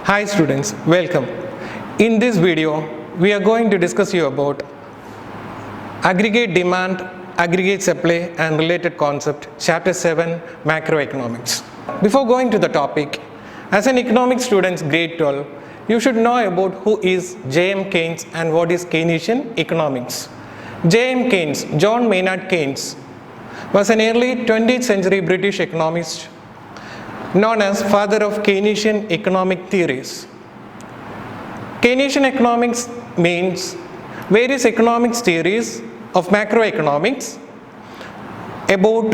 Hi students, welcome. In this video, we are going to discuss you about aggregate demand, aggregate supply and related concept, chapter 7, macroeconomics. Before going to the topic, as an economics student grade 12, you should know about who is J.M. Keynes and what is Keynesian economics. J.M. Keynes, John Maynard Keynes, was an early 20th century British economist known as father of Keynesian economic theories. Keynesian economics means various economics theories of macroeconomics about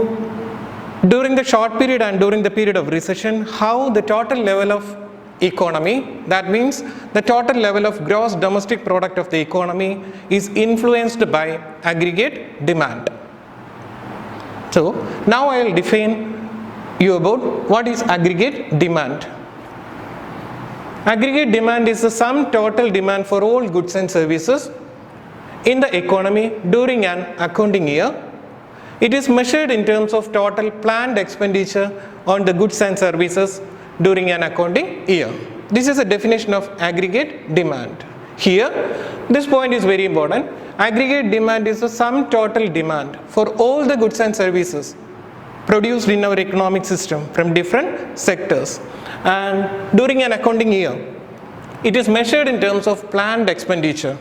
during the short period and during the period of recession, how the total level of economy, that means the total level of gross domestic product of the economy, is influenced by aggregate demand. So now I will define you about what is aggregate demand. Aggregate demand is the sum total demand for all goods and services in the economy during an accounting year. It is measured in terms of total planned expenditure on the goods and services during an accounting year. This is a definition of aggregate demand. Here, this point is very important. Aggregate demand is the sum total demand for all the goods and services produced in our economic system from different sectors, and during an accounting year it is measured in terms of planned expenditure.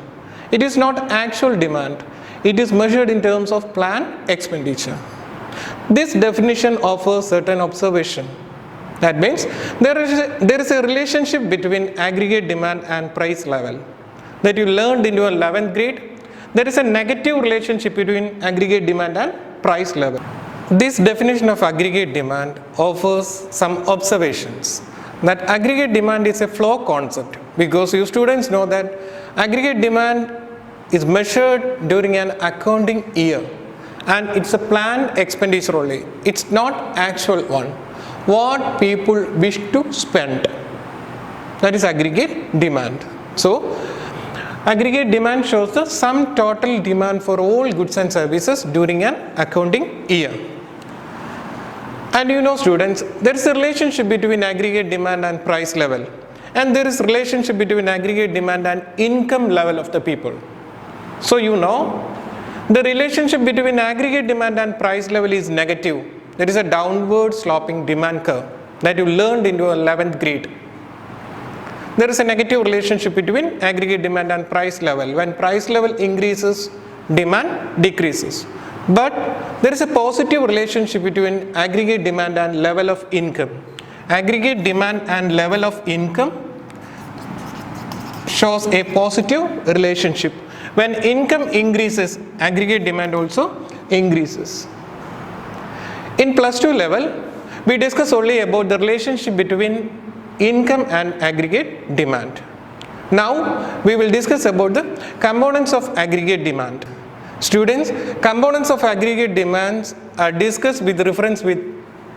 It is not actual demand, it is measured in terms of planned expenditure. This definition offers certain observation. That means there is a relationship between aggregate demand and price level that you learned in your 11th grade. There is a negative relationship between aggregate demand and price level. This definition of aggregate demand offers some observations that aggregate demand is a flow concept, because you students know that aggregate demand is measured during an accounting year and it's a planned expenditure only. It's not actual one. What people wish to spend, that is aggregate demand. So aggregate demand shows the sum total demand for all goods and services during an accounting year. And you know students, there is a relationship between aggregate demand and price level, and there is a relationship between aggregate demand and income level of the people. So you know the relationship between aggregate demand and price level is negative. There is a downward sloping demand curve that you learned in your 11th grade. There is a negative relationship between aggregate demand and price level. When price level increases, demand decreases. But there is a positive relationship between aggregate demand and level of income. Aggregate demand and level of income shows a positive relationship. When income increases, aggregate demand also increases. In plus 2 level, we discuss only about the relationship between income and aggregate demand. Now we will discuss about the components of aggregate demand. Students, components of aggregate demands are discussed with reference with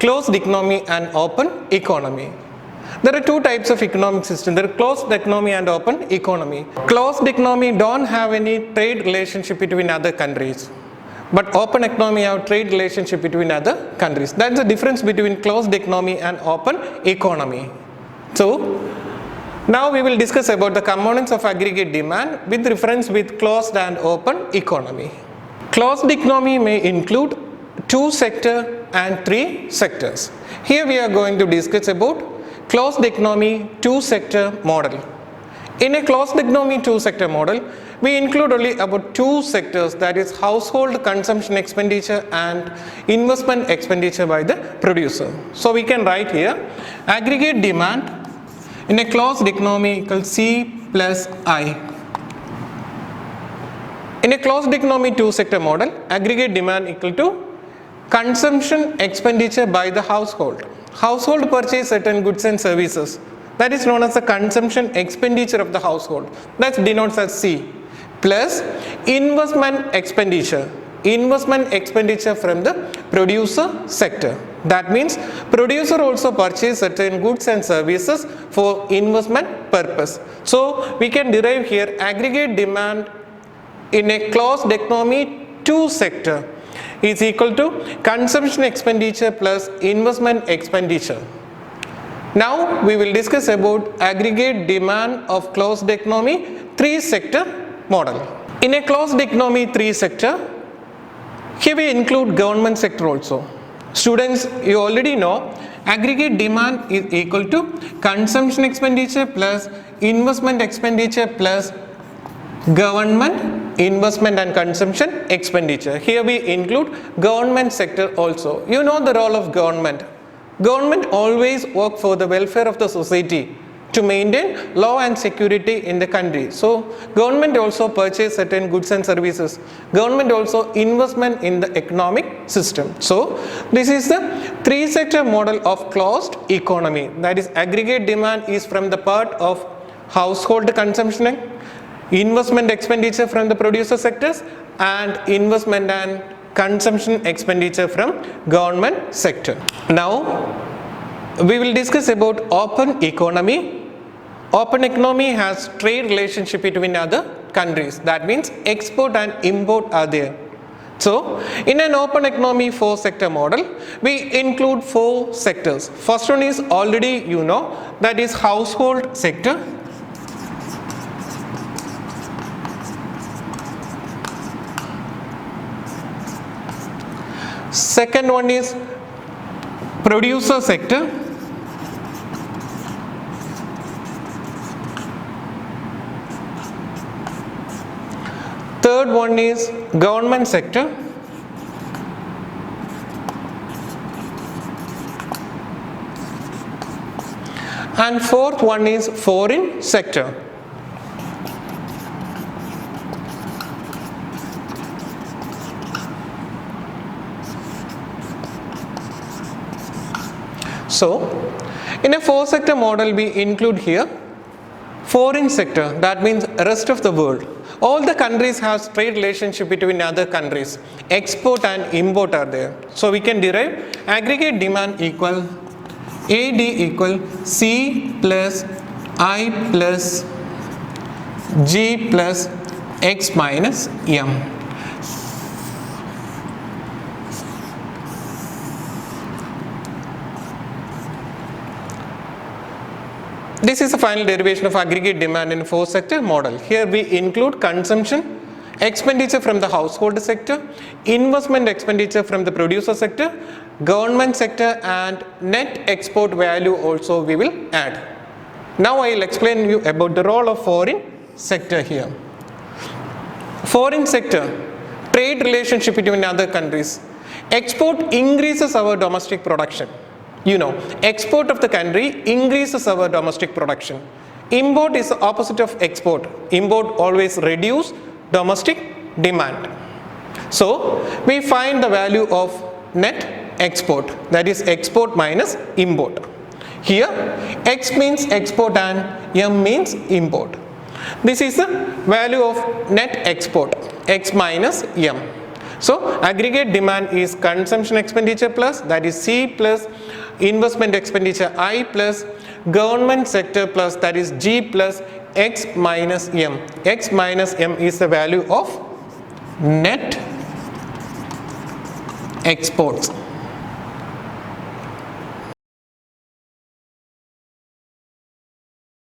closed economy and open economy. There are two types of economic system. There are closed economy and open economy. Closed economy don't have any trade relationship between other countries, but open economy have trade relationship between other countries. That's the difference between closed economy and open economy. So now we will discuss about the components of aggregate demand with reference with closed and open economy. Closed economy may include 2 sector and 3 sectors. Here we are going to discuss about closed economy 2 sector model. In a closed economy 2 sector model, we include only about 2 sectors, that is household consumption expenditure and investment expenditure by the producer. So we can write here aggregate demand in a closed economy equals C plus I. In a closed economy 2 sector model, aggregate demand equal to consumption expenditure by the household. Household purchase certain goods and services, that is known as the consumption expenditure of the household, that denotes as C, plus investment expenditure from the producer sector. That means producer also purchase certain goods and services for investment purpose. So we can derive here aggregate demand in a closed economy 2 sector is equal to consumption expenditure plus investment expenditure. Now we will discuss about aggregate demand of closed economy 3-sector model. In a closed economy 3-sector, here we include government sector also. Students, you already know aggregate demand is equal to consumption expenditure plus investment expenditure plus government investment and consumption expenditure. Here we include government sector also. You know the role of government. Government always work for the welfare of the society to maintain law and security in the country. So government also purchase certain goods and services. Government also investment in the economic system. So this is the 3-sector model of closed economy. That is, aggregate demand is from the part of household consumption, investment expenditure from the producer sectors, and investment and consumption expenditure from government sector. Now we will discuss about open economy. Open economy has trade relationship between other countries. That means export and import are there. So in an open economy 4-sector model, we include 4 sectors. First one is already you know, that is household sector. Second one is producer sector. Third one is government sector. And fourth one is foreign sector. So in a 4-sector model we include here foreign sector, that means rest of the world. All the countries have trade relationship between other countries. Export and import are there. So we can derive aggregate demand equal AD equal C plus I plus G plus X minus M. This is the final derivation of aggregate demand in a 4-sector model. Here we include consumption, expenditure from the household sector, investment expenditure from the producer sector, government sector, and net export value also we will add. Now I will explain you about the role of foreign sector here. Foreign sector, trade relationship between other countries. Export increases our domestic production. You know, export of the country increases our domestic production. Import is the opposite of export. Import always reduce domestic demand. So we find the value of net export, that is export minus import. Here X means export and M means import. This is the value of net export, X minus M. So aggregate demand is consumption expenditure plus, that is C plus investment expenditure I plus government sector plus, that is G plus X minus M. X minus M is the value of net exports.